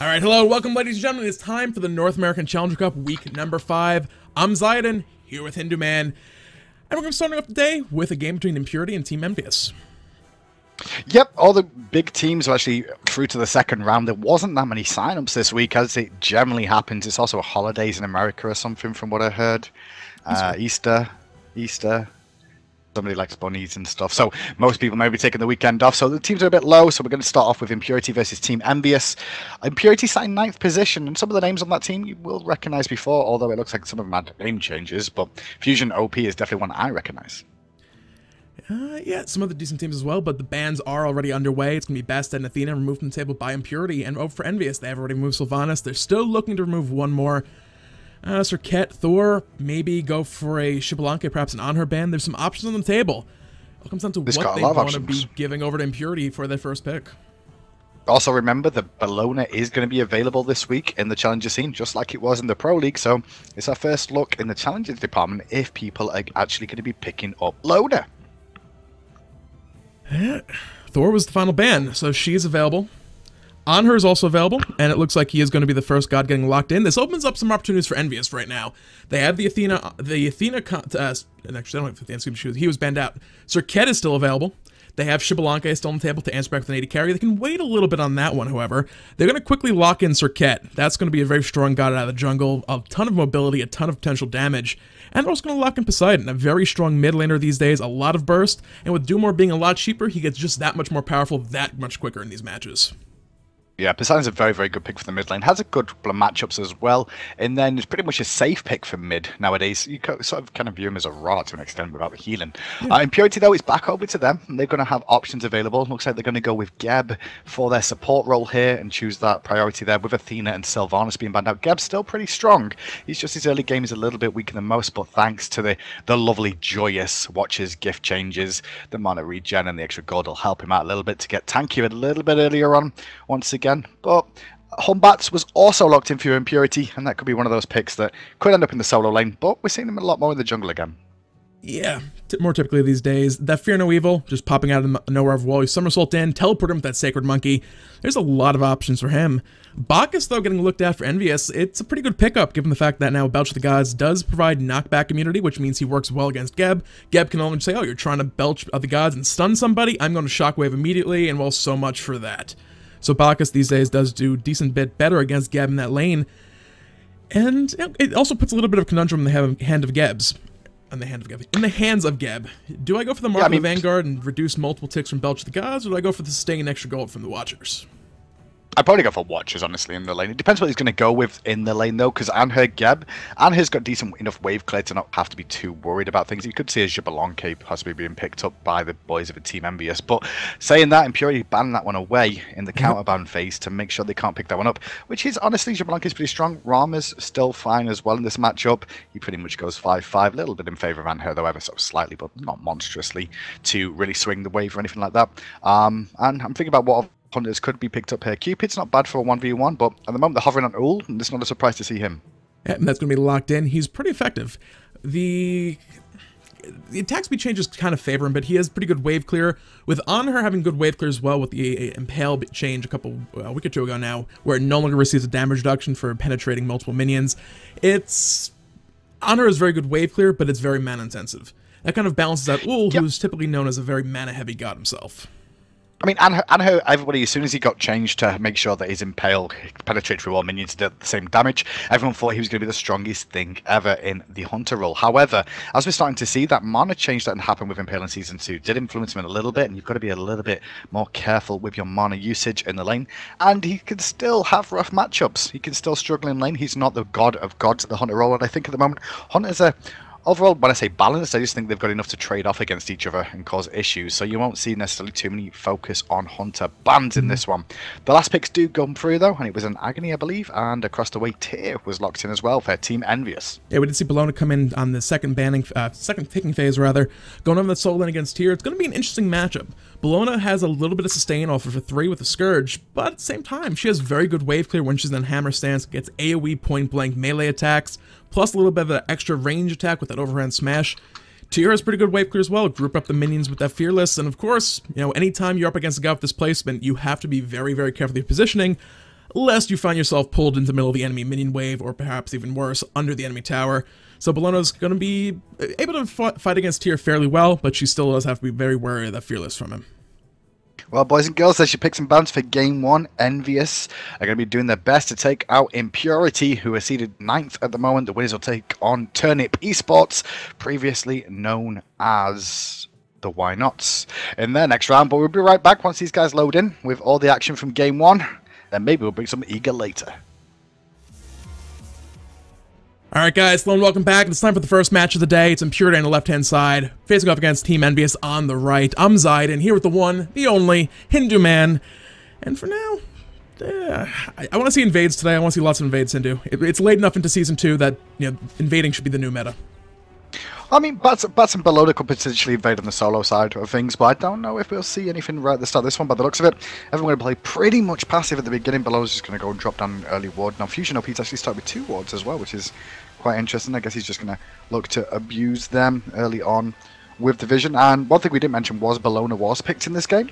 Alright, hello, welcome ladies and gentlemen. It's time for the North American Challenger Cup week number 5. I'm Zidon, here with Hindu Man. And we're going to be starting off today with a game between Impurity and Team Envious. Yep, all the big teams are actually through to the second round. There wasn't that many sign-ups this week, as it generally happens. It's also holidays in America or something, from what I heard. Easter. Somebody likes bunnies and stuff. So most people may be taking the weekend off. So the teams are a bit low. So we're going to start off with Impurity versus Team Envious. Impurity sat in 9th position. And some of the names on that team you will recognize before, although it looks like some of them had name changes. But Fusion OP is definitely one I recognize. Yeah, some other decent teams as well, but the bans are already underway. It's going to be Batz and Athena removed from the table by Impurity. And over for Envious, they have already removed Sylvanas. They're still looking to remove one more. Serqet, Thor, maybe go for a Shibalanke, perhaps an Anhur ban. There's some options on the table. It comes down to what they want to be giving over to Impurity for their first pick. Also remember that Bellona is going to be available this week in the Challenger scene, just like it was in the Pro League. So it's our first look in the Challengers department if people are actually going to be picking up Loader. Thor was the final ban, so she is available. Anhur is also available, and it looks like he is going to be the first god getting locked in. This opens up some opportunities for Envious right now. They have the Athena, and actually, I don't have the Athena, he was banned out. Serqet is still available. They have Shibalanke still on the table to answer back with an 80 carry. They can wait a little bit on that one, however. They're going to quickly lock in Serqet. That's going to be a very strong god out of the jungle, a ton of mobility, a ton of potential damage. And they're also going to lock in Poseidon, a very strong mid laner these days, a lot of burst, and with Doomore being a lot cheaper, he gets just that much more powerful, that much quicker in these matches. Yeah, Poseidon's a very, very good pick for the mid lane. Has a good couple of matchups as well. And then it's pretty much a safe pick for mid nowadays. You sort of kind of view him as a raw to an extent without the healing. Yeah. Impurity, though, is back over to them. They're going to have options available. Looks like they're going to go with Geb for their support role here and choose that priority there with Athena and Sylvanas being banned out. Geb's still pretty strong. He's just his early game is a little bit weaker than most, but thanks to the lovely, joyous watches, gift changes, the mana regen and the extra gold will help him out a little bit to get tankier a little bit earlier on once again. But Batz was also locked in for Impurity, and that could be one of those picks that could end up in the solo lane, but we're seeing him a lot more in the jungle again. Yeah, more typically these days. That Fear No Evil, just popping out of nowhere of wall, you somersault in, teleport him with that Sacred Monkey. There's a lot of options for him. Bacchus, though, getting looked at for Envious, it's a pretty good pickup, given the fact that now Belch the Gods does provide knockback immunity, which means he works well against Geb. Geb can only say, oh, you're trying to Belch the Gods and stun somebody, I'm going to Shockwave immediately, and well, so much for that. So Bacchus these days does do a decent bit better against Geb in that lane. And it also puts a little bit of conundrum in the hand of Geb's. In the hands of Geb. Do I go for the Mark of the Vanguard and reduce multiple ticks from Belch the Gods, or do I go for the sustain extra gold from the Watchers? I'd probably go for Watchers, honestly, in the lane. It depends what he's going to go with in the lane, though, because Anhur's got decent enough wave clear to not have to be too worried about things. You could see a Shibalanke possibly being picked up by the boys of a Team Envious. But saying that, Impurity banned that one away in the counterban phase to make sure they can't pick that one up, which is, honestly, Shibalanke's pretty strong. Rama's still fine as well in this matchup. He pretty much goes 5-5, a little bit in favour of Anhur, though, ever so slightly, but not monstrously, to really swing the wave or anything like that. And I'm thinking about what hunters could be picked up here. Cupid's not bad for a 1v1, but at the moment they're hovering on Ullr, and it's not a surprise to see him. Yeah, and that's going to be locked in. He's pretty effective. The attack speed changes kind of favor him, but he has pretty good wave clear. With Anhur having good wave clear as well with the Impale change a week or two ago now, where it no longer receives a damage reduction for penetrating multiple minions. Anhur is very good wave clear, but it's very mana intensive. That kind of balances out Ullr, who's typically known as a very mana heavy god himself. I mean, Anhur, everybody, as soon as he got changed to make sure that his Impale penetrated through all minions did the same damage, everyone thought he was going to be the strongest thing ever in the Hunter role. However, as we're starting to see, that mana change that happened with Impale in Season 2 did influence him a little bit, and you've got to be a little bit more careful with your mana usage in the lane. And he can still have rough matchups. He can still struggle in lane. He's not the god of gods at the Hunter role, and I think at the moment, Hunters are... Overall, when I say balanced, I just think they've got enough to trade off against each other and cause issues, so you won't see necessarily too many focus on Hunter bans in this one. The last picks do come through, though, and it was an Agni, I believe, and across the way, Tyr was locked in as well for Team Envious. Yeah, we did see Bellona come in on the second picking phase, rather, going over the solo lane against Tyr. It's going to be an interesting matchup. Bellona has a little bit of sustain off of a 3 with a Scourge, but at the same time, she has very good wave clear when she's in Hammer stance, gets AoE point-blank melee attacks, plus a little bit of an extra range attack with that overhand smash. Tyr has pretty good wave clear as well, group up the minions with that Fearless, and of course, anytime you're up against a guy with displacement, you have to be very, very careful with your positioning. lest you find yourself pulled into the middle of the enemy minion wave, or perhaps even worse, under the enemy tower. So Bellona's going to be able to fight against Tyr fairly well, but she still does have to be very wary of that Fearless from him. Well, boys and girls, as you pick some bands for Game 1, Envious are going to be doing their best to take out Impurity, who are seeded 9th at the moment. The winners will take on Turnip Esports, previously known as the Why Nots, in their next round. But we'll be right back once these guys load in with all the action from Game 1. Then maybe we'll bring some Eager later. Alright guys, hello and welcome back. It's time for the first match of the day. It's Impurity on the left-hand side, facing off against Team Envious on the right. I'm Poseidon, here with the one, the only, Hindu man. And for now, I want to see invades today. I want to see lots of invades, Hindu. It's late enough into Season 2 that, you know, invading should be the new meta. I mean, Batz and Bellona could potentially invade on the solo side of things, but I don't know if we'll see anything right at the start of this one. By the looks of it, everyone will play pretty much passive at the beginning. Bellona's just going to go and drop down an early ward. Now, Fusion OP's actually started with 2 wards as well, which is quite interesting. I guess he's just going to look to abuse them early on with the vision. And one thing we didn't mention was Bellona was picked in this game.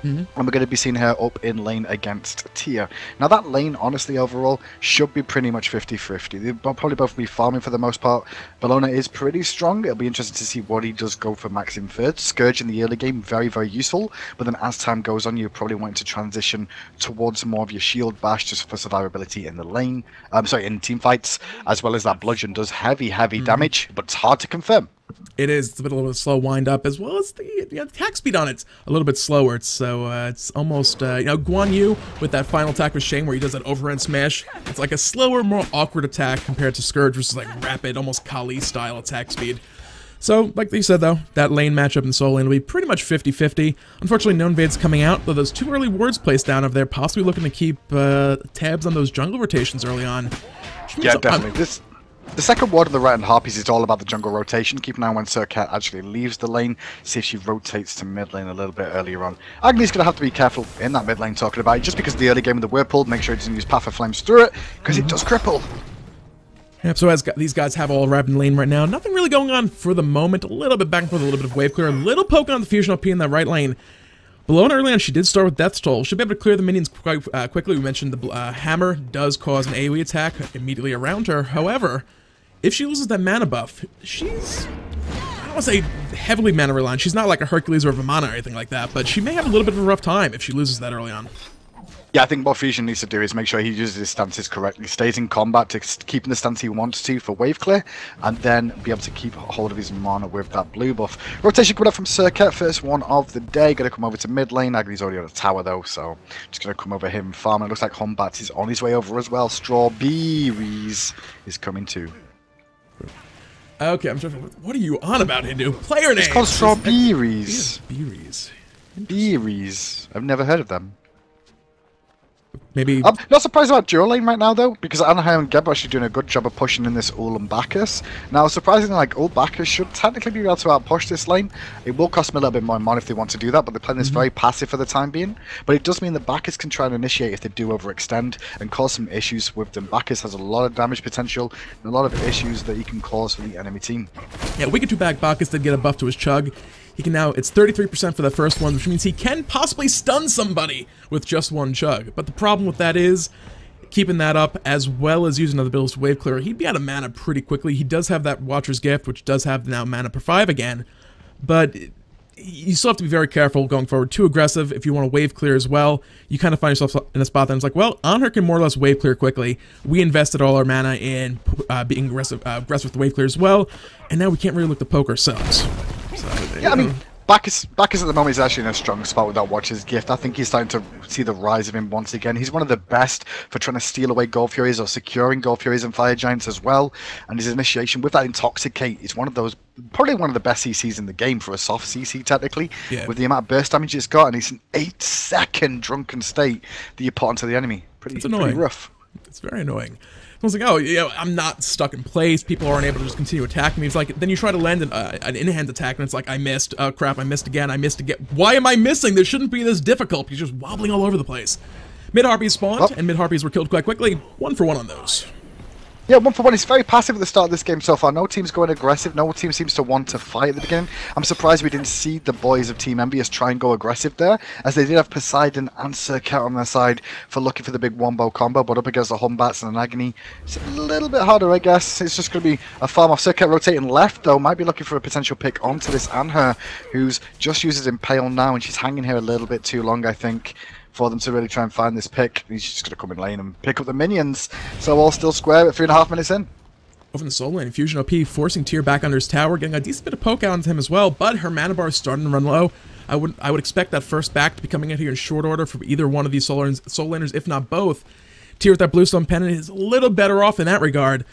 And we're going to be seeing her up in lane against Tyr. Now that lane, honestly, overall, should be pretty much 50-50. They'll probably both be farming for the most part. Bellona is pretty strong. It'll be interesting to see what he does go for max in third. Scourge in the early game, very, very useful. But then as time goes on, you're probably wanting to transition towards more of your shield bash just for survivability in the lane. In team fights, as well as that bludgeon does heavy damage, but it's hard to confirm. It is. It's a little bit of a slow wind up, as well as the attack speed on it's a little bit slower. It's almost Guan Yu with that final attack with Shane, where he does that overhand smash. It's like a slower, more awkward attack compared to Scourge, which is like rapid, almost Kali style attack speed. So, like they said though, that lane matchup in solo lane will be pretty much 50-50. Unfortunately, no invades coming out, though those 2 early wards placed down over there, possibly looking to keep tabs on those jungle rotations early on. Yeah, definitely. The second ward of the right hand Harpies is all about the jungle rotation. Keep an eye on when Serqet actually leaves the lane. See if she rotates to mid lane a little bit earlier on. Agni's going to have to be careful in that mid lane talking about it. Just because of the early game of the Whirlpool, make sure he doesn't use Path of Flames through it, because it does cripple. Yep, so as these guys have all arrived in lane right now, nothing really going on for the moment. A little bit back and forth, a little bit of wave clear, a little poke on the Fusion OP in that right lane. Bellona early on, she did start with Death's Toll. She'll be able to clear the minions quite quickly. We mentioned the hammer does cause an AoE attack immediately around her. However, if she loses that mana buff, she's, I don't want to say heavily mana reliant. She's not like a Hercules or a Vimana or anything like that, but she may have a little bit of a rough time if she loses that early on. Yeah, I think what Fusion needs to do is make sure he uses his stances correctly, stays in combat to keep in the stance he wants to for wave clear, and then be able to keep hold of his mana with that blue buff. Rotation coming up from Serqet, first one of the day. Going to come over to mid lane. Agni's already on a tower though, so just going to come over him farm. It looks like Batz is on his way over as well. Strawberries is coming too. Okay, I'm trying to, what are you on about, Hindu? Player names! It's called Strawberries. Berries. Berries. I've never heard of them. Maybe. I'm not surprised about dual lane right now though, because Anhur and Geb are actually doing a good job of pushing in this Ullr and Bacchus. Now, surprisingly, like Ullr Bacchus should technically be able to outpush this lane. It will cost them a little bit more mana if they want to do that, but they're playing this very passive for the time being. But it does mean that Bacchus can try and initiate if they do overextend and cause some issues with them. Bacchus has a lot of damage potential and a lot of issues that he can cause for the enemy team. Yeah, Wicked 2 back Bacchus did get a buff to his chug. He can now, it's 33% for the first one, which means he can possibly stun somebody with just 1 chug. But the problem with that is, keeping that up, as well as using other builds to wave clear, he'd be out of mana pretty quickly. He does have that Watcher's Gift, which does have now mana per 5 again. But you still have to be very careful going forward. Too aggressive if you want to wave clear as well. You kind of find yourself in a spot that it's like, well, Anhur can more or less wave clear quickly. We invested all our mana in being aggressive with the wave clear as well, and now we can't really look to poke ourselves. So, yeah, I mean, Bacchus at the moment is actually in a strong spot with that Watcher's Gift. I think he's starting to see the rise of him once again. He's one of the best for trying to steal away Gold Furies or securing Gold Furies and Fire Giants as well. And his initiation with that Intoxicate is one of those, probably one of the best CCs in the game for a soft CC technically. Yeah. With the amount of burst damage it's got, and it's an 8-second drunken state that you put onto the enemy. Pretty rough. It's very annoying. I was like, oh, you know, I'm not stuck in place. People aren't able to just continue attacking me. It's like, then you try to land an in-hand attack, and it's like, I missed. Oh, crap, I missed again. Why am I missing? This shouldn't be this difficult. He's just wobbling all over the place. Mid-Harpies spawned, and mid-Harpies were killed quite quickly. 1 for 1 on those. Yeah, 1-for-1. It's very passive at the start of this game so far. No team's going aggressive. No team seems to want to fight at the beginning. I'm surprised we didn't see the boys of Team Envious try and go aggressive there, as they did have Poseidon and Serqet on their side for looking for the big wombo combo, but up against the Batz and an Agni, it's a little bit harder, I guess. It's just going to be a farm off. Serqet rotating left, though, might be looking for a potential pick onto this Anhur, who's just uses Impale now, and she's hanging here a little bit too long, I think, for them to really try and find this pick. He's just going to come in lane and pick up the minions. So all still square at 3.5 minutes in. Over in the solo lane, Fusion OP forcing Tyr back under his tower, getting a decent bit of poke out onto him as well, but her mana bar is starting to run low. I would expect that first back to be coming in here in short order for either one of these solo laners, if not both. Tyr with that Bluestone Pennant is a little better off in that regard.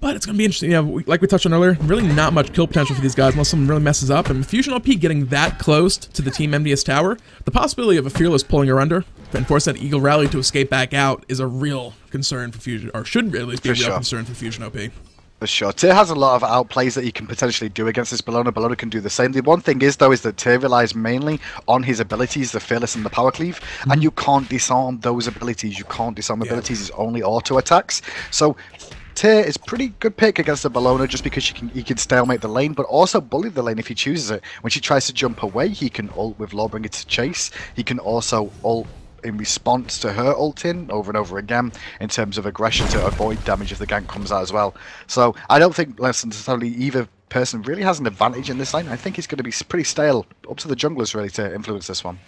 But it's going to be interesting. Like we touched on earlier, really not much kill potential for these guys unless someone really messes up. And Fusion OP getting that close to the Team Envious tower, the possibility of a Fearless pulling her under and force that Eagle Rally to escape back out is a real concern for Fusion, or should at least be a real concern for Fusion OP. For sure. Tyr has a lot of outplays that you can potentially do against this Bellona. Bellona can do the same. The one thing is, though, is that Tyr relies mainly on his abilities, the Fearless and the Power Cleave, and you can't disarm those abilities. You can't disarm abilities. It's only auto attacks. So Tyr is pretty good pick against the Bellona just because he can stalemate the lane, but also bully the lane if he chooses it. When she tries to jump away, he can ult with Lawbringer to chase. He can also ult in response to her ulting over and over again in terms of aggression to avoid damage if the gank comes out as well. So I don't think necessarily either person really has an advantage in this lane. I think it's going to be pretty stale. Up to the junglers really to influence this one.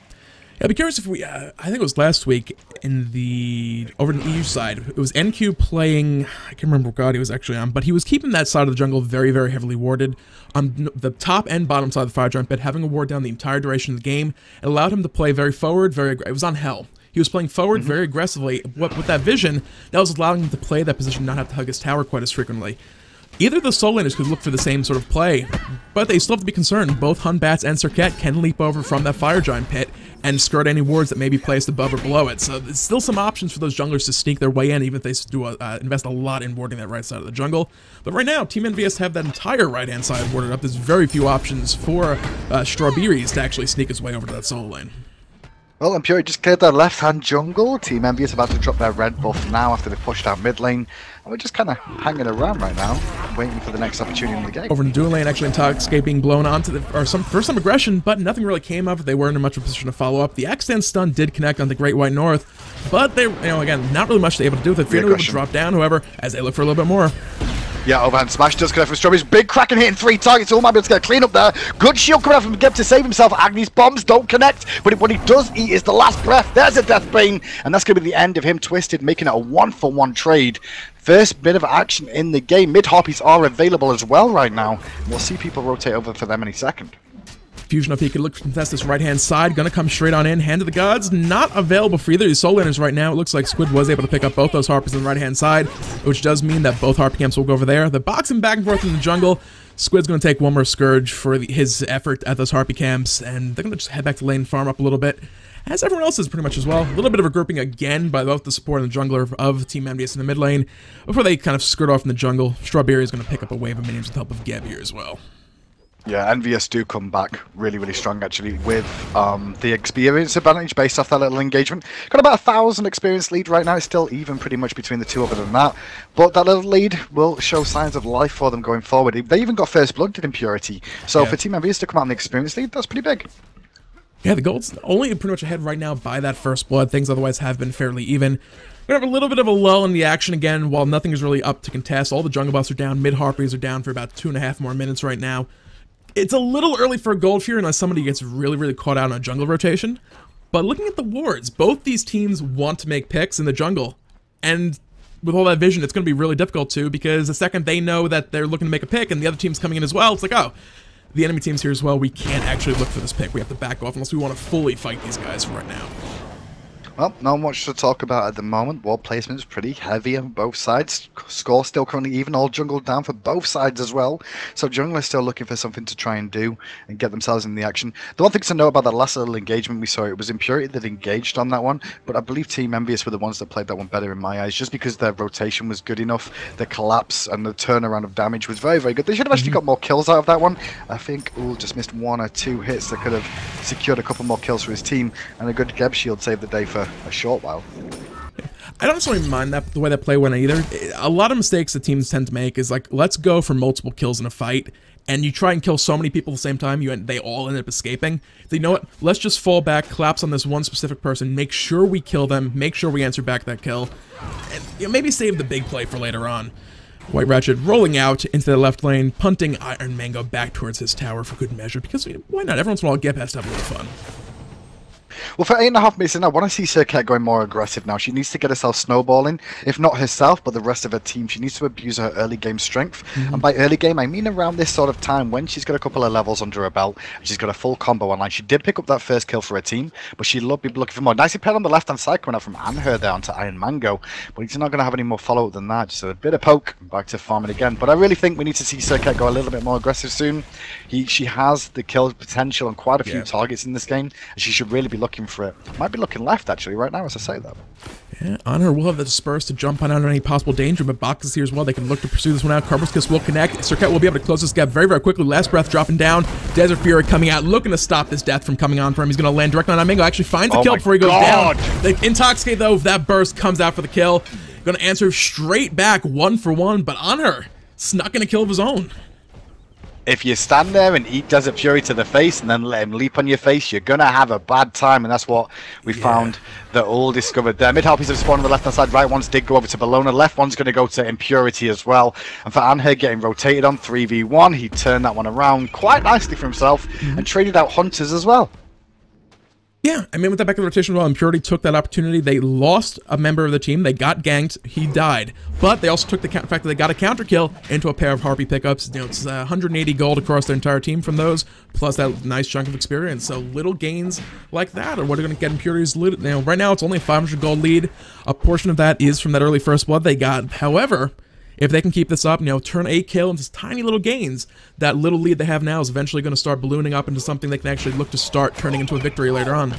Yeah, I'd be curious if we, I think it was last week over in the EU side, it was NQ playing, I can't remember what god he was actually on, but he was keeping that side of the jungle very, very heavily warded. On the top and bottom side of the Fire Giant bed, having a ward down the entire duration of the game, it allowed him to play very forward, it was on Hell. He was playing forward very aggressively. With that vision, that was allowing him to play that position, not have to hug his tower quite as frequently. Either of the solo laners could look for the same sort of play, but they still have to be concerned. Both Batz and Serqet can leap over from that Fire Giant pit and skirt any wards that may be placed above or below it. So there's still some options for those junglers to sneak their way in, even if they do invest a lot in warding that right side of the jungle. But right now, Team Envious have that entire right-hand side warded up. There's very few options for Strawberries to actually sneak his way over to that solo lane. Well, Impurity just cleared their left-hand jungle. Team Envious about to drop their red buff now after they've pushed out mid lane. And we're just kind of hanging around right now, waiting for the next opportunity in the game. Over in the dual lane, actually Intoxicate being blown onto for some aggression, but nothing really came of it. They weren't in much of a position to follow up. The X-Stand stun did connect on the Great White North, but they, again, not really much to able to do with it. Fear would drop down, however, as they look for a little bit more. Yeah, overhand smash does connect from Strawberries. Big Kraken hitting 3 targets. All might be able to get a clean up there. Good shield coming out from Geb to save himself. Agni's bombs don't connect, but what he does eat is the last breath. There's a death bane, and that's going to be the end of him Twisted, making it a 1-for-1 trade. First bit of action in the game. Mid Harpies are available as well right now. We'll see people rotate over for them any second. Fusion OP could look to contest this right-hand side. Gonna come straight on in. Hand of the Gods, not available for either of these solo laners right now. It looks like Squid was able to pick up both those Harpies on the right-hand side, which does mean that both Harpy camps will go over there. They're boxing back and forth in the jungle. Squid's gonna take one more Scourge for his effort at those Harpy camps, and they're gonna just head back to lane, farm up a little bit, as everyone else is pretty much as well. A little bit of a grouping again by both the support and the jungler of Team Envious in the mid lane. Before they kind of skirt off in the jungle, Strawberry is gonna pick up a wave of minions with the help of Geb here as well. Yeah, Envious do come back really, really strong actually with the experience advantage based off that little engagement. Got about 1,000 experience lead right now. It's still even pretty much between the two other than that. But that little lead will show signs of life for them going forward. They even got first blood to Impurity. So for Team Envious to come out on the experience lead, that's pretty big. Yeah, the gold's only pretty much ahead right now by that first blood. Things otherwise have been fairly even. We're going to have a little bit of a lull in the action again while nothing is really up to contest. All the jungle buffs are down. Mid Harpies are down for about 2.5 more minutes right now. It's a little early for a gold here unless somebody gets really, really caught out on a jungle rotation. But looking at the wards, both these teams want to make picks in the jungle. And with all that vision, it's going to be really difficult to, because the second they know that they're looking to make a pick and the other team's coming in as well, it's like, oh, the enemy team's here as well. We can't actually look for this pick. We have to back off unless we want to fully fight these guys right now. Well, not much to talk about at the moment. Ward placement is pretty heavy on both sides. Score still currently even, all jungle down for both sides as well. So jungle is still looking for something to try and do and get themselves in the action. The one thing to know about that last little engagement we saw, it was Impurity that engaged on that one, but I believe Team Envious were the ones that played that one better in my eyes, just because their rotation was good enough. The collapse and the turnaround of damage was very, very good. They should have actually got more kills out of that one. I think Ullr just missed 1 or 2 hits that could have secured a couple more kills for his team, and a good Geb shield saved the day for a short while. I don't necessarily mind that the way that play went either. A lot of mistakes that teams tend to make is like, let's go for multiple kills in a fight, and you try and kill so many people at the same time, they all end up escaping. So you know what? Let's just fall back, collapse on this one specific person, make sure we kill them, make sure we answer back that kill, and maybe save the big play for later on. White Ratchet rolling out into the left lane, punting Iron Mango back towards his tower for good measure, because why not? Every once in a while, Geb has to have a little fun. Well, for 8.5 minutes in, I want to see Serqet going more aggressive now. She needs to get herself snowballing, if not herself, but the rest of her team. She needs to abuse her early game strength. And by early game, I mean around this sort of time when she's got a couple of levels under her belt, and she's got a full combo online. She did pick up that first kill for her team, but she'll be looking for more. Nicely played on the left-hand side, coming out from Anhur down to Iron Mango, but he's not going to have any more follow-up than that. Just a bit of poke, back to farming again. But I really think we need to see Serqet go a little bit more aggressive soon. She has the kill potential on quite a few targets in this game, and she should really be looking for it. Might be looking left, actually, right now, as I say that. Yeah, Anhur will have the Spurs to jump on out of any possible danger, but Bacchus here as well. They can look to pursue this one out. Carver's Kiss will connect. Serqet will be able to close this gap very, very quickly. Last breath dropping down. Desert Fury coming out, looking to stop this death from coming on for him. He's going to land directly on Mango. Actually finds the kill before he goes down. The Intoxicate, though, that burst comes out for the kill. Going to answer straight back, 1-for-1, but Anhur snuck in a kill of his own. If you stand there and eat Desert Fury to the face and then let him leap on your face, you're going to have a bad time, and that's what we found that Ullr discovered there. Mid-harpies have spawned on the left-hand side. Right ones did go over to Bellona. Left one's going to go to Impurity as well. And for Anhur getting rotated on 3v1, he turned that one around quite nicely for himself and traded out Hunters as well. Yeah, I mean, with that back in the rotation, well, Impurity took that opportunity. They lost a member of the team. They got ganked. He died. But they also took the fact that they got a counter kill into a pair of Harpy pickups. You know, it's 180 gold across their entire team from those, plus that nice chunk of experience. So little gains like that are what are going to get Impurity's lead. You know, right now it's only a 500 gold lead. A portion of that is from that early first blood they got. However, if they can keep this up, you know, turn a kill into tiny little gains, that little lead they have now is eventually going to start ballooning up into something they can actually look to start turning into a victory later on.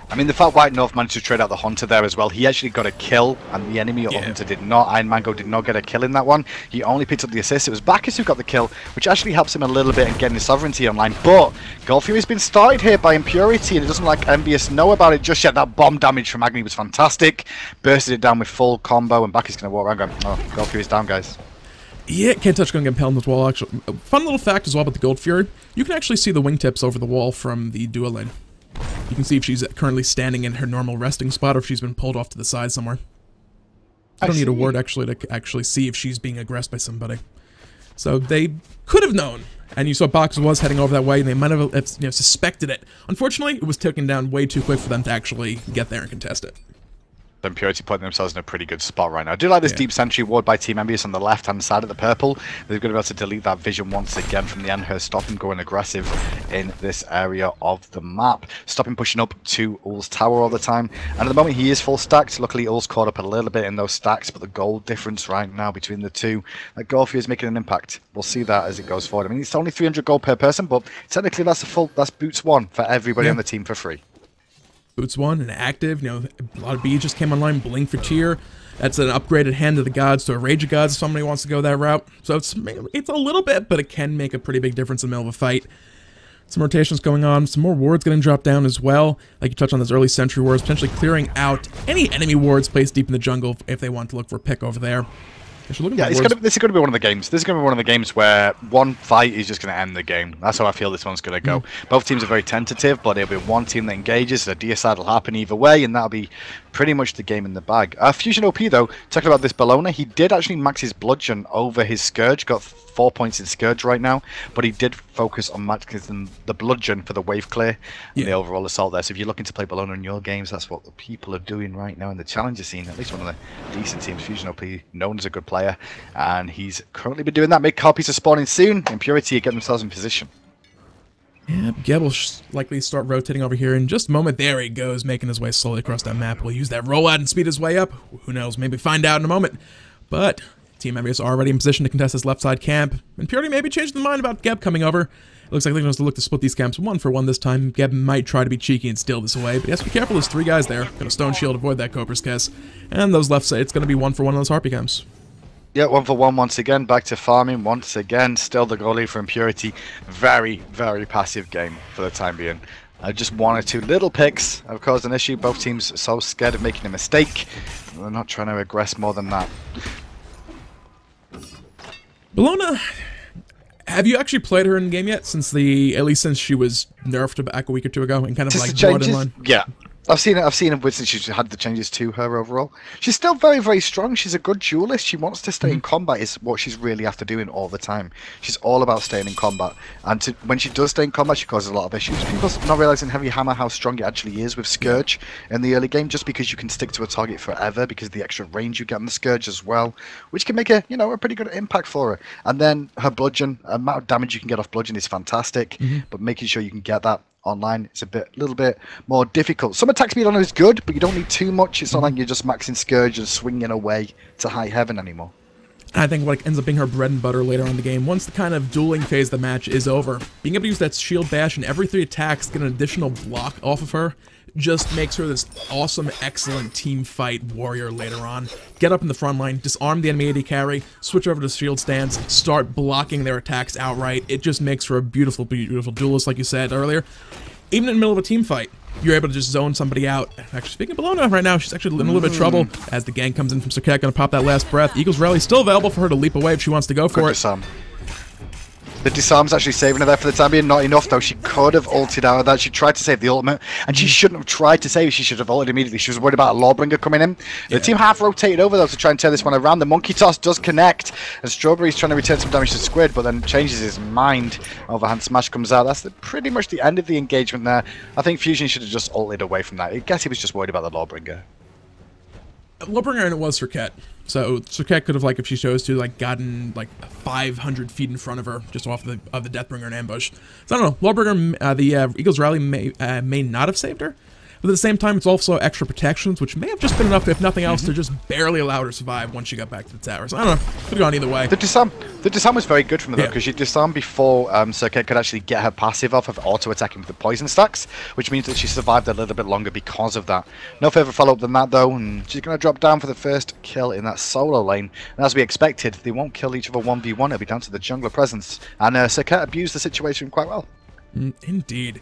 I mean, the fact White North managed to trade out the Hunter there as well. He actually got a kill, and the enemy Hunter did not. Iron Mango did not get a kill in that one. He only picked up the assist. It was Bacchus who got the kill, which actually helps him a little bit in getting his sovereignty online. But Fury has been started here by Impurity, and it doesn't like Envious know about it just yet. That bomb damage from Agni was fantastic. Bursted it down with full combo, and Bacchus is going to walk around going, oh, Fury's down, guys. Yeah, Can't Touch going to get impaled on this wall, actually. Fun little fact as well about the Gold Fury. You can actually see the wingtips over the wall from the duo lane. You can see if she's currently standing in her normal resting spot or if she's been pulled off to the side somewhere. I don't need a ward actually to actually see if she's being aggressed by somebody. So they could have known, and you saw Bacchus was heading over that way, and they might have suspected it. Unfortunately, it was taken down way too quick for them to actually get there and contest it. Impurity putting themselves in a pretty good spot right now. I do like this deep sentry ward by Team Envious on the left-hand side of the purple. They're going to be able to delete that vision once again from the Anhur, stop him going aggressive in this area of the map. Stop him pushing up to Ullr's tower all the time. And at the moment he is full stacked. Luckily Ullr's caught up a little bit in those stacks, but the gold difference right now between the two, that gold fee is making an impact. We'll see that as it goes forward. I mean, it's only 300 gold per person, but technically that's boots one for everybody on the team for free. Boots 1 and active, you know, a lot of B just came online, Blink for tier. That's an upgraded Hand of the Gods to a Rage of Gods if somebody wants to go that route. So it's a little bit, but it can make a pretty big difference in the middle of a fight. Some rotations going on, some more wards getting dropped down as well. Like you touched on those early sentry wards, potentially clearing out any enemy wards placed deep in the jungle if they want to look for a pick over there. Yeah, this is going to be one of the games. This is going to be one of the games where one fight is just going to end the game. That's how I feel this one's going to go. Both teams are very tentative, but it'll be one team that engages. A deicide will happen either way, and that'll be pretty much the game in the bag. Fusion OP, though, talking about this Bellona, he did actually max his bludgeon over his Scourge. Got 4 points in Scourge right now, but he did focus on maxing the bludgeon for the wave clear and the overall assault there. So if you're looking to play Bellona in your games, that's what the people are doing right now in the challenger scene. At least one of the decent teams. Fusion OP, known as a good player, and he's currently been doing that. Mid copies are spawning soon. Impurity get themselves in position. Yeah, Geb will likely start rotating over here in just a moment. There he goes, making his way slowly across that map. We'll use that rollout and speed his way up. Who knows, maybe find out in a moment. But Team Envious are already in position to contest this left side camp. Impurity maybe changed their mind about Geb coming over. It looks like they're going to look to split these camps 1-for-1 this time. Geb might try to be cheeky and steal this away, but he has to be careful. There's 3 guys there. Got a Stone Shield, avoid that Cobra's Kiss. And those left side, it's going to be 1-for-1 on those Harpy camps. Yeah, 1-for-1 once again, back to farming once again. Still the goalie for Impurity. Very, very passive game for the time being. Just 1 or 2 little picks have caused an issue. Both teams are so scared of making a mistake. They're not trying to aggress more than that. Bellona, have you actually played her in game yet? At least since she was nerfed back a week or two ago and kind of Just like the brought in changes? line? Yeah. I've seen it since she's had the changes to her overall. She's still very, very strong. She's a good duelist. She wants to stay in combat is what she's really after doing all the time. She's all about staying in combat. And when she does stay in combat, she causes a lot of issues. People not realizing Heavy Hammer how strong it actually is with Scourge in the early game, just because you can stick to a target forever because of the extra range you get on the Scourge as well, which can make a pretty good impact for her. And then her bludgeon, amount of damage you can get off bludgeon is fantastic, but making sure you can get that online it's a little bit more difficult. Some attack speed on her is good, but you don't need too much. It's not like you're just maxing Scourge and swinging away to high heaven anymore. I think what ends up being her bread and butter later on in the game, once the kind of dueling phase of the match is over, being able to use that shield bash and every 3 attacks get an additional block off of her just makes her this awesome, excellent team fight warrior later on. Get up in the front line, disarm the enemy AD carry, switch over to shield stance, start blocking their attacks outright. It just makes her a beautiful, beautiful duelist, like you said earlier. Even in the middle of a team fight, you're able to just zone somebody out. Actually, speaking of Bellona right now, she's actually in a little bit of trouble as the gank comes in from Serqet, gonna pop that last breath. Eagle's Rally still available for her to leap away if she wants to go for it. The disarm's actually saving her there for the time being. Not enough, though. She could have ulted out of that. She tried to save the ultimate, and she shouldn't have tried to save it. She should have ulted immediately. She was worried about a Lawbringer coming in. The team half rotated over, though, to try and turn this one around. The Monkey Toss does connect, and Strawberry's trying to return some damage to Squid, but then changes his mind. Overhand Smash comes out. That's pretty much the end of the engagement there. I think Fusion should have just ulted away from that. I guess he was just worried about the Lawbringer. Lawbringer, and it was Serqet. So Serqet could have, like, if she chose to, like, gotten like 500 feet in front of her just off the Deathbringer in ambush. So I don't know. Lawbringer, the Eagle's Rally may not have saved her, but at the same time, it's also extra protections, which may have just been enough, if nothing else, to just barely allow her to survive once she got back to the tower. So I don't know. Could have gone either way. The disarm was very good from her, though, because she disarmed before Serqet could actually get her passive off of auto-attacking with the poison stacks, which means that she survived a little bit longer because of that. No further follow-up than that, though, and she's going to drop down for the first kill in that solo lane. And as we expected, they won't kill each other 1v1. It'll be down to the jungler presence. And Serqet abused the situation quite well. Indeed.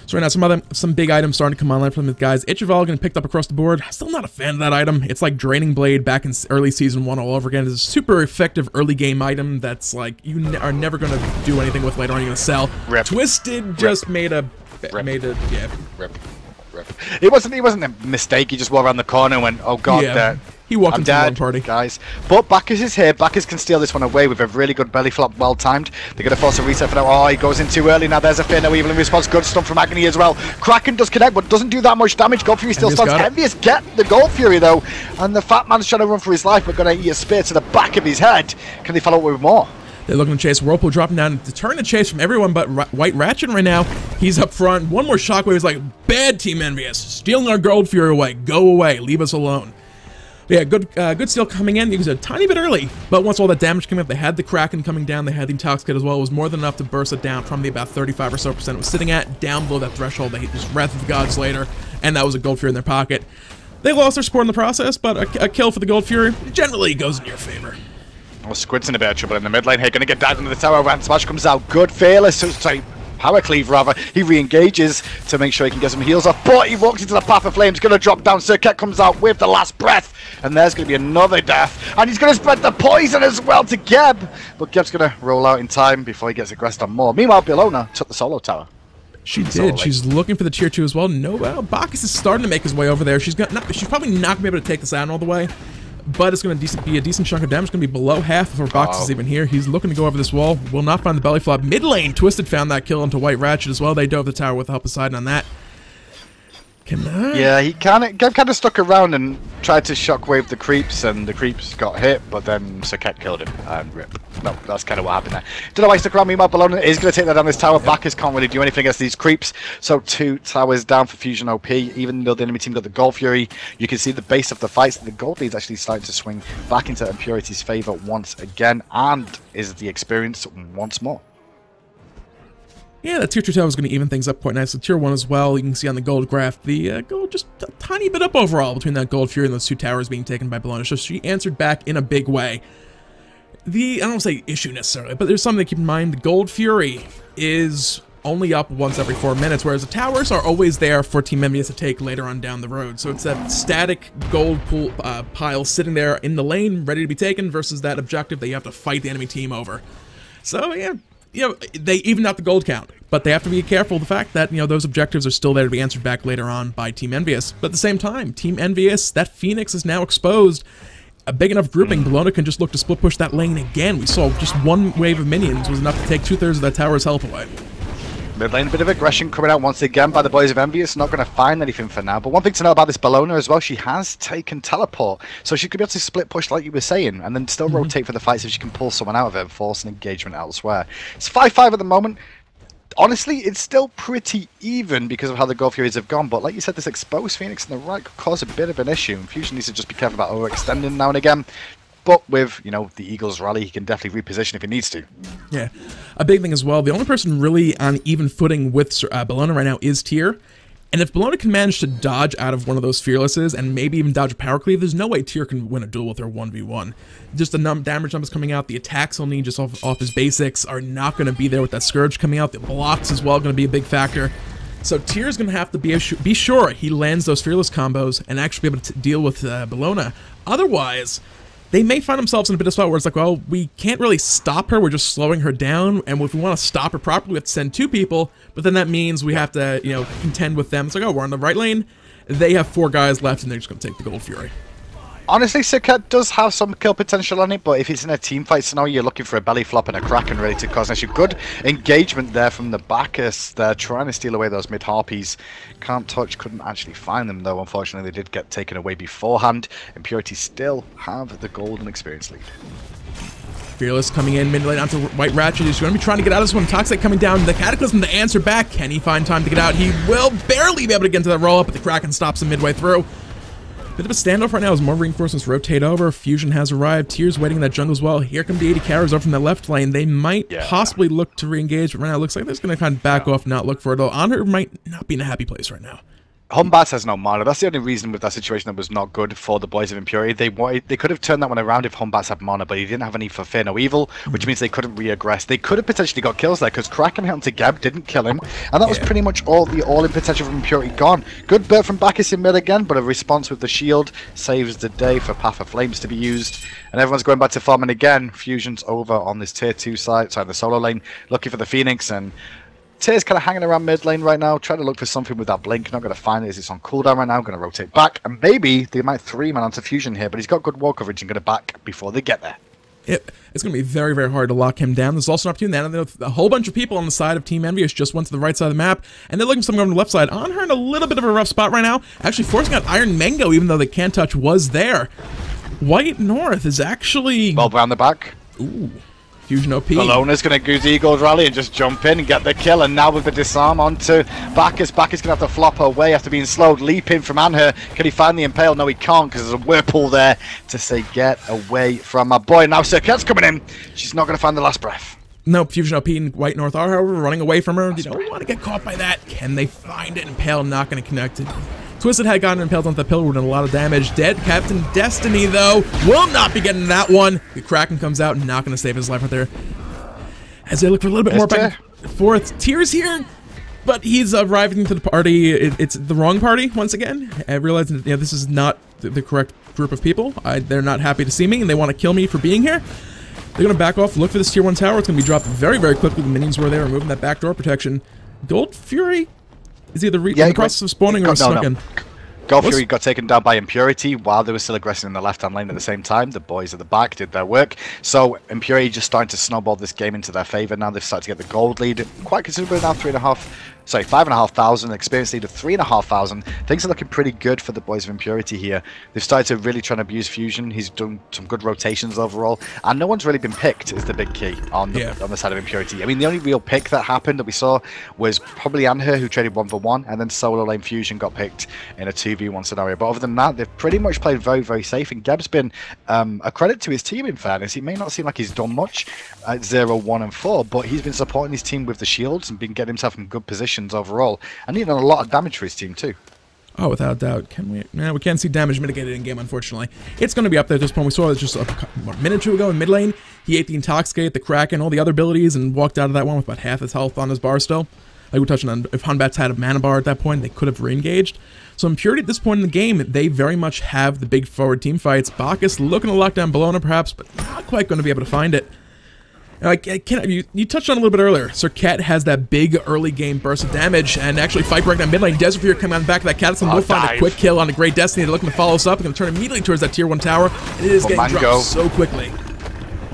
So right now, some big items starting to come online from the guys. Itch of Elegant picked up across the board. Still not a fan of that item. It's like Draining Blade back in early Season 1 all over again. It's a super effective early game item that's like you are never going to do anything with later on. You're going to sell. Rip. Twisted just made a Rip. It wasn't a mistake. He just walked around the corner and went, oh god, he walked I'm into the dead, wrong party. guys. But Bacchus is here. Bacchus can steal this one away with a really good belly flop, well timed. They're going to force a reset for now. Oh, he goes in too early. Now there's a Fear No Evil in response. Good stuff from Agni as well. Kraken does connect, but doesn't do that much damage. Gold Fury still stands. Envious get the Gold Fury, though. And the Fat Man's trying to run for his life, but going to eat a spear to the back of his head. Can they follow up with more? They're looking to chase. Whirlpool dropping down to turn the chase from everyone but White Ratchet right now. He's up front. One more shockwave is like, bad Team Envious. Stealing our Gold Fury away. Go away. Leave us alone. Yeah, good steal coming in. It was a tiny bit early, but once all that damage came up, they had the Kraken coming down, they had the Intoxicate as well. It was more than enough to burst it down from the about 35% or so it was sitting at, down below that threshold. They hit this Wrath of the Gods later, and that was a Gold Fury in their pocket. They lost their support in the process, but a kill for the Gold Fury generally goes in your favor. Well, Squid's in a bit of trouble in the mid lane here, going to get down into the tower. Van Smash comes out, good, fearless, sorry, Power Cleave rather. He re-engages to make sure he can get some heals off, but he walks into the path of flames, going to drop down. Serqet comes out with the last breath, and there's going to be another death, and he's going to spread the poison as well to Geb, but Geb's going to roll out in time before he gets aggressed on more. Meanwhile, Bellona took the solo tower. She did. She's looking for the tier 2 as well. No, Bacchus is starting to make his way over there. She's probably not going to be able to take this out all the way, but it's going to be a decent chunk of damage. It's going to be below half before Bacchus is even here. He's looking to go over this wall. Will not find the belly flop. Mid lane, Twisted found that kill into White Ratchet as well. They dove the tower with the help of Poseidon on that. Yeah, he kind of stuck around and tried to shockwave the creeps, and the creeps got hit, but then Serqet killed him and rip. No, that's kind of what happened there. Don't know why he stuck around. Meanwhile, Bellona is going to take that down this tower. Yep. Bacchus can't really do anything against these creeps, so 2 towers down for Fusion OP. Even though the enemy team got the Gold Fury, you can see the base of the fights. The gold lead's actually starting to swing back into Impurity's favor once again, and is the experience once more. Yeah, that tier 2 tower is going to even things up quite nicely. Tier 1 as well, you can see on the gold graph, the gold just a tiny bit up overall between that Gold Fury and those 2 towers being taken by Bellona. So she answered back in a big way. I don't want to say issue necessarily, but there's something to keep in mind. The Gold Fury is only up once every 4 minutes, whereas the towers are always there for Team Envious to take later on down the road. So it's that static gold pool pile sitting there in the lane, ready to be taken, versus that objective that you have to fight the enemy team over. So yeah, they even out the gold count, but they have to be careful of the fact that, those objectives are still there to be answered back later on by Team Envious. But at the same time, Team Envious, that Phoenix is now exposed. A big enough grouping, Bellona can just look to split push that lane again. We saw just one wave of minions was enough to take 2/3 of that tower's health away. Mid lane, a bit of aggression coming out once again by the boys of Envious. Not going to find anything for now. But one thing to know about this Bellona as well, she has taken teleport. So she could be able to split push like you were saying, and then still rotate for the fights if she can pull someone out of it and force an engagement elsewhere. It's 5-5 at the moment. Honestly, it's still pretty even because of how the Gold Furies have gone, but like you said, this exposed Phoenix in the right could cause a bit of an issue, and Fusion needs to just be careful about overextending now and again. But with, the Eagles rally, he can definitely reposition if he needs to. Yeah, a big thing as well, the only person really on even footing with Bellona right now is Tyr. And if Bellona can manage to dodge out of one of those Fearlesses and maybe even dodge a power cleave, there's no way Tyr can win a duel with her 1v1. Just the damage numbers coming out, the attacks he'll need just off his basics are not going to be there with that Scourge coming out. The blocks as well going to be a big factor. So Tyr's going to have to be sure he lands those Fearless combos and actually be able to deal with Bellona. Otherwise, they may find themselves in a bit of a spot where it's like, well, we can't really stop her, we're just slowing her down, and if we want to stop her properly, we have to send 2 people, but then that means we have to, contend with them. It's like, oh, we're on the right lane, they have 4 guys left, and they're just going to take the Gold Fury. Honestly, Serqet does have some kill potential on it, but if it's in a team fight scenario, you're looking for a belly flop and a Kraken ready to cause an issue. Good engagement there from the Bacchus. They're trying to steal away those mid-harpies. Can't touch, couldn't actually find them, though. Unfortunately, they did get taken away beforehand. Impurity still have the golden experience lead. Fearless coming in mid lane onto White Ratchet. He's going to be trying to get out of this one. Toxic coming down. The Cataclysm to answer back. Can he find time to get out? He will barely be able to get into that roll-up, but the Kraken stops him midway through. Bit of a standoff right now as more reinforcements rotate over. Fusion has arrived. Tyr's waiting in that jungle as well. Here come the 80 carries over from the left lane. They might possibly look to re-engage, but right now it looks like they're just going to kind of back off, not look for it. Though Anhur might not be in a happy place right now. Batz has no mana. That's the only reason with that situation that was not good for the boys of Impurity. They could have turned that one around if Batz had mana, but he didn't have any for Fear No Evil, which means they couldn't re-aggress. They could have potentially got kills there because Kraken hit onto Geb, didn't kill him, and that was pretty much all the all-in potential from Impurity gone. Good burst from Bacchus in mid again, but a response with the shield saves the day for Path of Flames to be used, and everyone's going back to farming again. Fusion's over on this tier 2 side, the solo lane, looking for the Phoenix, and Tyr's kind of hanging around mid lane right now, trying to look for something with that blink. Not going to find it as it's on cooldown right now. Going to rotate back, and maybe they might 3-man onto Fusion here, but he's got good wall coverage and going to back before they get there. It's going to be very, very hard to lock him down. There's also an opportunity that a whole bunch of people on the side of Team Envious just went to the right side of the map, and they're looking for someone on the left side. Anhur in a little bit of a rough spot right now, actually forcing out Iron Mango, even though the can't touch was there. White North is actually... Well, around the back. Ooh. Fusion OP. Bellona's going to go the Eagles rally and just jump in and get the kill, and now with the disarm onto Bacchus. Bacchus going to have to flop away after being slowed. Leap in from Anhur. Can he find the Impale? No, he can't, because there's a whirlpool there to say get away from my boy. Now Serqet's coming in. She's not going to find the last breath. No, Fusion OP and White North are, however, running away from her. You don't want to get caught by that. Can they find it? Impale not going to connect it. Twisted had gotten impaled onto the pillar, would have done a lot of damage. Dead Captain Destiny, though, will not be getting that one. The Kraken comes out, not going to save his life right there. As they look for a little bit more back and forth. Tyr's here, but he's arriving to the party. It's the wrong party once again. I realize that, this is not the correct group of people. They're not happy to see me, and they want to kill me for being here. They're going to back off, look for this tier 1 tower. It's going to be dropped very, very quickly. The minions were there, removing that backdoor protection. Gold Fury is either in the process of spawning or snuck in. Gold Fury got taken down by Impurity while they were still aggressing in the left-hand lane at the same time. The boys at the back did their work. So Impurity just starting to snowball this game into their favor. Now they've started to get the gold lead quite considerably now, 5,500 experience lead of 3,500. Things are looking pretty good for the boys of Impurity here. They've started to really try and abuse Fusion. He's done some good rotations overall, and no one's really been picked is the big key on the side of Impurity. I mean, the only real pick that happened that we saw was probably Anhur, who traded 1-for-1, and then solo lane Fusion got picked in a 2v1 scenario. But other than that, they've pretty much played very, very safe, and Geb's been a credit to his team, in fairness. He may not seem like he's done much at 0, 1, and 4, but he's been supporting his team with the shields and been getting himself in good positions overall, and he's done a lot of damage for his team too. Oh, without doubt. Can we? No, we can't see damage mitigated in game, unfortunately. It's going to be up there at this point. We saw it just a minute or two ago in mid lane. He ate the Intoxicate, the Kraken, all the other abilities, and walked out of that one with about half his health on his bar still. Like we're touching on, if Batz had a mana bar at that point, they could have re-engaged. So Impurity at this point in the game, they very much have the big forward team fights. Bacchus looking to lock down Bellona perhaps, but not quite going to be able to find it. You touched on it a little bit earlier. Serqet has that big early game burst of damage, and actually fight break down mid lane. Desert Fear coming on the back of that Cataclysm will find a quick kill on a Great Destiny. They're looking to follow us up and going to turn immediately towards that tier 1 tower. And it is getting dropped so quickly.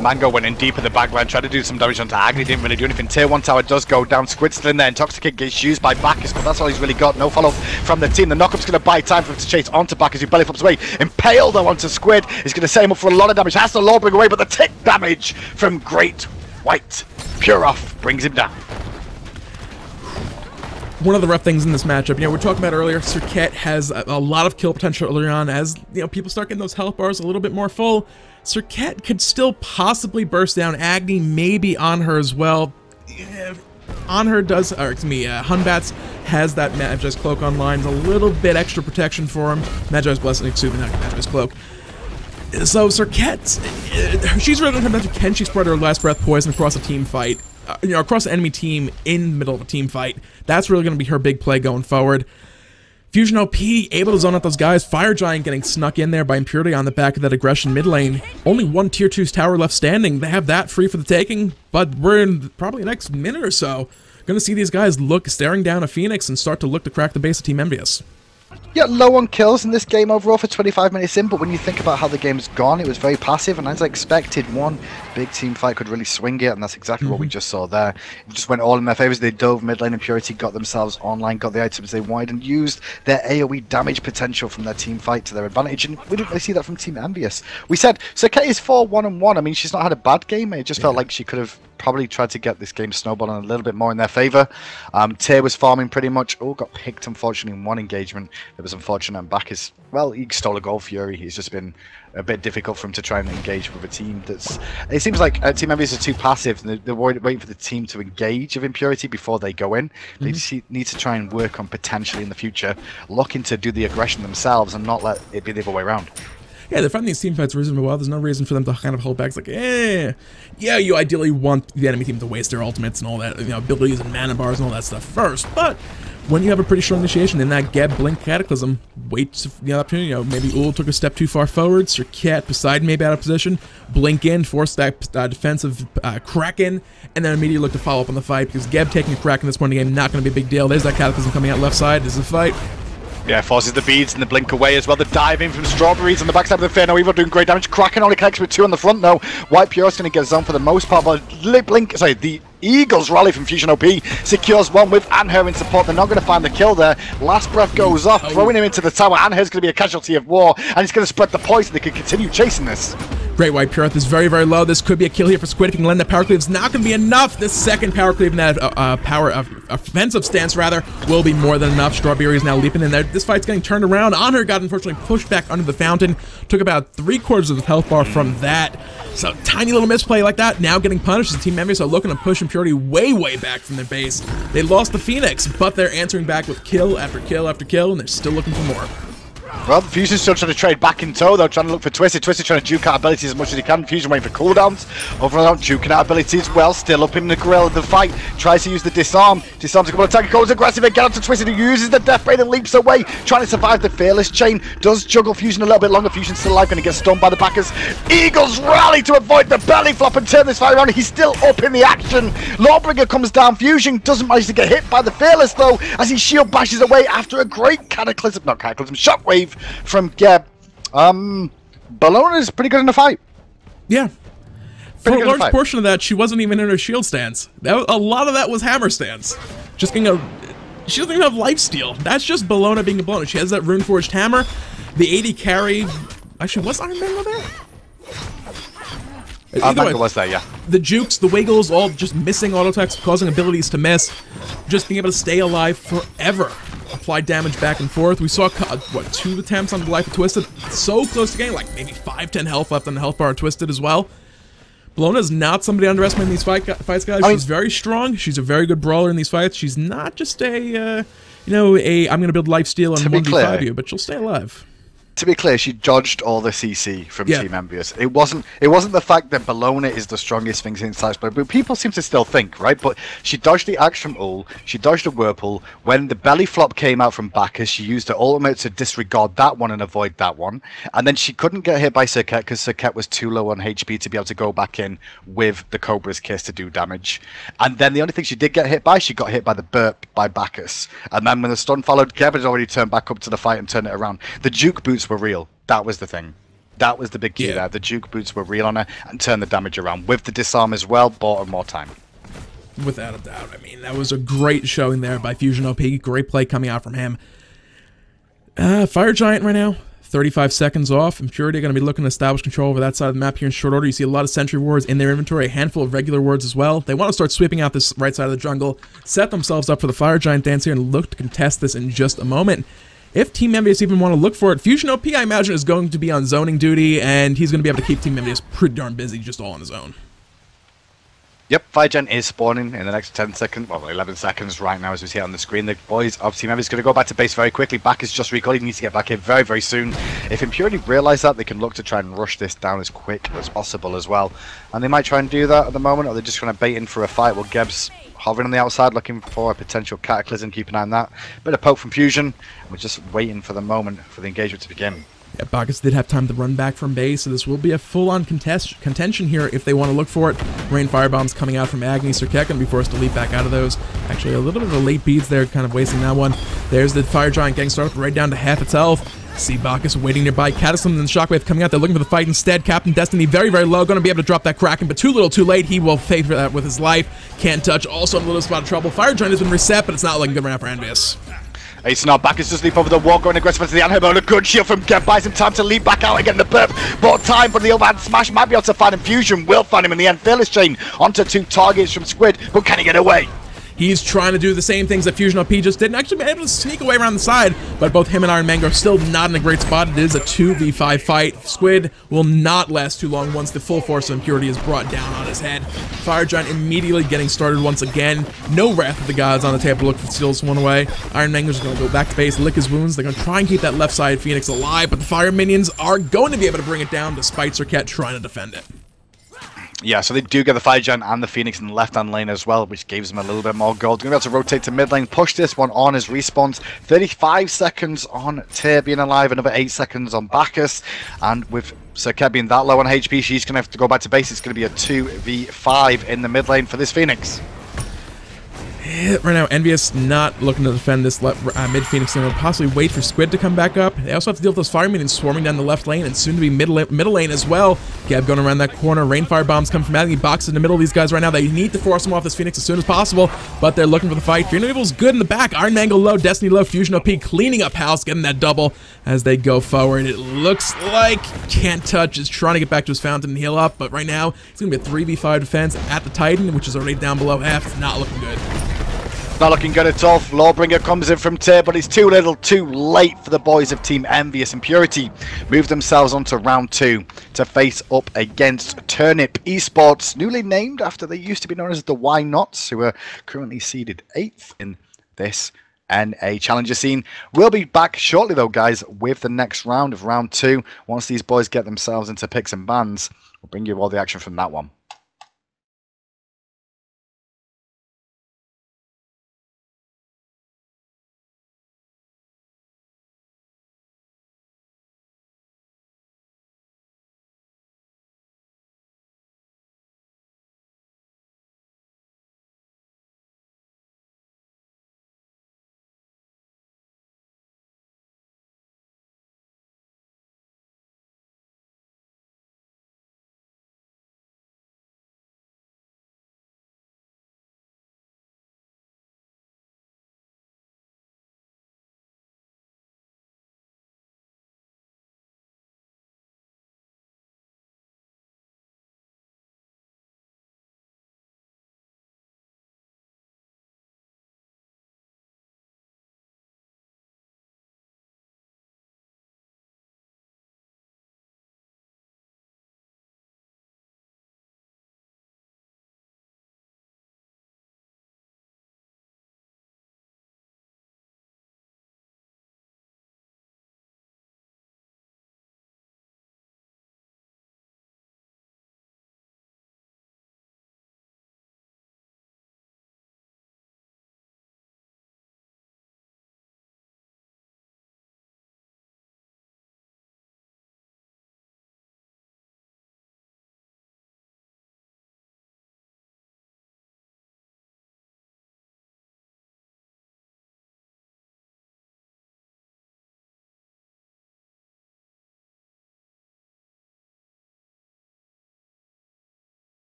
Mango went in deep in the backline, tried to do some damage onto Agni, didn't really do anything. Tier 1 tower does go down. Squid's still in there. Intoxicate gets used by Bacchus, but that's all he's really got. No follow from the team. The knockup's going to buy time for him to chase onto Bacchus, who belly flops away. Impale though onto Squid. He's going to set him up for a lot of damage. Has to Lawbring away, but the tick damage from Great White Pure Off brings him down. One of the rough things in this matchup, we're talking about earlier, Serqet has a lot of kill potential early on. As people start getting those health bars a little bit more full, Serqet could still possibly burst down Agni, maybe Anhur as well. Anhur does, or excuse me, Batz has that Magi's Cloak online, a little bit extra protection for him. Magi's Blessing, excuse me, not Magi's Cloak. So Serqet, she's really going to come down to, can she spread her last breath poison across a team fight, across the enemy team in the middle of a team fight. That's really going to be her big play going forward. Fusion OP, able to zone out those guys. Fire Giant getting snuck in there by Impurity on the back of that aggression mid lane. Only one tier 2 tower left standing. They have that free for the taking, but we're in probably the next minute or so going to see these guys staring down a Phoenix and start to look to crack the base of Team Envious. Yeah, low on kills in this game overall for 25 minutes in, but when you think about how the game's gone, it was very passive, and as I expected, one big team fight could really swing it, and that's exactly what we just saw there. It just went all in their favors. They dove mid lane, Impurity got themselves online, got the items they wanted, and used their AoE damage potential from their team fight to their advantage, and we didn't really see that from Team Envious. We said, Serqet is 4-1-1. I mean, she's not had a bad game. It just felt like she could have probably tried to get this game snowballing a little bit more in their favor. Tyr was farming pretty much. Got picked, unfortunately, in one engagement. It was unfortunate, and Bacchus, well, he stole a gold Fury. He's just been a bit difficult for him to try and engage with a team that's... It seems like Team Envious are too passive, and they're waiting for the team to engage with Impurity before they go in. They just need to try and work on potentially in the future, looking to do the aggression themselves and not let it be the other way around. Yeah, they're fighting these team fights reasonably well. There's no reason for them to kind of hold back. It's like, yeah, you ideally want the enemy team to waste their ultimates and all that, abilities and mana bars and all that stuff first. But when you have a pretty strong initiation in that Geb Blink Cataclysm, wait for the opportunity. Maybe Ullr took a step too far forward. Serqet, Poseidon maybe out of position. Blink in, force that defensive Kraken, and then immediately look to follow up on the fight, because Geb taking a Kraken this point in the game, not going to be a big deal. There's that Cataclysm coming out left side. This is a fight. Yeah, forces the beads and the blink away as well. The dive in from Strawberries on the backside of the Inferno Evil doing great damage. Kraken only connects with 2 on the front though. White Pure's going to get zoned for the most part, but the Eagles rally from Fusion OP secures one with Anhur in support. They're not going to find the kill there. Last breath goes off, throwing him into the tower. Anhur's going to be a casualty of war, and he's going to spread the poison. They can continue chasing this. Great White Pure is very, very low. This could be a kill here for Squid. If he can lend that power cleave, it's not going to be enough. The second power cleave in that offensive stance, rather, will be more than enough. Strawberry is now leaping in there. This fight's getting turned around. Anhur got unfortunately pushed back under the fountain. Took about 3/4 of the health bar from that. So tiny little misplay like that, now getting punished. The Team Envious are looking to push Impurity way, way back from their base. They lost the Phoenix, but they're answering back with kill after kill after kill, and they're still looking for more. Well, Fusion's still trying to trade back in tow, though, trying to look for Twisted. Twisted trying to duke out abilities as much as he can. Fusion waiting for cooldowns. Overall, duking out abilities well, still up in the grill of the fight. Tries to use the disarm. Disarms a couple of attack, goes aggressive again onto Twisted, who uses the Death Ray and leaps away, trying to survive the Fearless Chain. Does juggle Fusion a little bit longer. Fusion's still alive, going to get stunned by the Bacchus. Eagles rally to avoid the belly flop and turn this fight around. He's still up in the action. Lawbringer comes down. Fusion doesn't manage to get hit by the Fearless, though, as his shield bashes away after a great shockwave from Geb. Bellona is pretty good in the fight. Yeah. For a large portion of that, she wasn't even in her shield stance. A lot of that was hammer stance. She doesn't even have lifesteal. That's just Bellona being a Bellona. She has that rune-forged hammer. The 80 carry... Actually, was Iron Man there? Mango was there, yeah. The jukes, the wiggles, all just missing auto attacks, causing abilities to miss. Just being able to stay alive forever. Apply damage back and forth. We saw, what, 2 attempts on the life of Twisted? So close to getting, like, maybe 5-10 health left on the health bar of Twisted as well. Bellona is not somebody underestimating these fights, guys. She's very strong. She's a very good brawler in these fights. She's not just a, I'm going to build lifesteal and 1v5 you, but she'll stay alive. To be clear, she dodged all the CC from Yeah. Team Envious. It wasn't the fact that Bellona is the strongest thing inside Splendor, but people seem to still think, right? But she dodged the axe from Ullr, she dodged the Whirlpool. When the belly flop came out from Bacchus, she used her ultimate to disregard that one and avoid that one. And then she couldn't get hit by Serqet because Serqet was too low on HP to be able to go back in with the Cobra's Kiss to do damage. And then the only thing she did get hit by, she got hit by the burp by Bacchus. And then when the stun followed, Geb had already turned back up to the fight and turned it around. The juke boots were real. That was the thing. That was the big key there. The juke boots were real on her and turned the damage around. With the disarm as well, bought her more time. Without a doubt. I mean, that was a great showing there by Fusion OP. Great play coming out from him. Fire Giant right now, 35 seconds off. Impurity are going to be looking to establish control over that side of the map here in short order. You see a lot of sentry wards in their inventory, a handful of regular wards as well. They want to start sweeping out this right side of the jungle, set themselves up for the Fire Giant dance here, and look to contest this in just a moment. If Team Envious even want to look for it, Fusion OP, I imagine, is going to be on zoning duty, and he's going to be able to keep Team Envious pretty darn busy just all on his own. Yep, Firegen is spawning in the next 10 seconds, well, 11 seconds right now as we see it on the screen. The boys of Team Envious going to go back to base very quickly. Back is just recalled. He needs to get back in very, very soon. If Impurity realise that, they can look to try and rush this down as quick as possible as well. And they might try and do that at the moment, or they're just going to bait in for a fight. Well, Geb's hovering on the outside looking for a potential cataclysm. Keep an eye on that. Bit of poke from Fusion. We're just waiting for the moment for the engagement to begin. Yeah, Bacchus did have time to run back from base, so this will be a full-on contention here if they want to look for it. Rain firebombs coming out from Agni. Serqet going to be forced to leap back out of those. Actually, a little bit of a late beads there, kind of wasting that one. There's the Fire Giant getting started right down to half its health. See Bacchus waiting nearby. Cataclysm and Shockwave coming out. They're looking for the fight instead. Captain Destiny very, very low. Going to be able to drop that Kraken, but too little too late. He will favor that with his life. Can't touch. Also in a little spot of trouble. Fire Giant has been reset, but it's not looking good right now for Envious. Ace now Bacchus just leap over the wall, going aggressive into the Anhur, but a good shield from Geb buys him time to leap back out again. The burp bought time, but the overhand smash might be able to find him. Fusion will find him in the end. Fearless Chain onto 2 targets from Squid, but can he get away? He's trying to do the same things that Fusion OP just did, and actually been able to sneak away around the side, but both him and Iron Mango are still not in a great spot. It is a 2v5 fight. Squid will not last too long once the full force of Impurity is brought down on his head. Fire Giant immediately getting started once again. No Wrath of the Gods on the table to look to steal this one away. Iron Mango's going to go back to base, lick his wounds. They're going to try and keep that left side Phoenix alive, but the Fire Minions are going to be able to bring it down despite Serqet trying to defend it. Yeah, so they do get the Fire Giant and the Phoenix in the left-hand lane as well, which gives them a little bit more gold. Going to be able to rotate to mid lane, push this one on as respawns. 35 seconds on Tyr being alive, another 8 seconds on Bacchus. And with Serqet being that low on HP, she's going to have to go back to base. It's going to be a 2v5 in the mid lane for this Phoenix. Right now, Envious not looking to defend this mid Phoenix lane. They'll possibly wait for Squid to come back up. They also have to deal with those Fire Minions swarming down the left lane and soon to be middle lane as well. Geb going around that corner. Rainfire bombs come from Agni. Box in the middle of these guys right now. They need to force them off this Phoenix as soon as possible, but they're looking for the fight. Fear No Evil's good in the back. Iron Mango low, Destiny low, Fusion OP cleaning up house, getting that double as they go forward. It looks like Can't Touch is trying to get back to his fountain and heal up, but right now it's going to be a 3v5 defense at the Titan, which is already down below half. It's not looking good. Not looking good at all. Lawbringer comes in from Tyr, but it's too little too late for the boys of Team Envious. Impurity move themselves on to round 2 to face up against Turnip Esports, newly named after they used to be known as the Why Nots, who are currently seeded 8th in this NA Challenger scene. We'll be back shortly though, guys, with the next round of round 2. Once these boys get themselves into picks and bans, we'll bring you all the action from that one.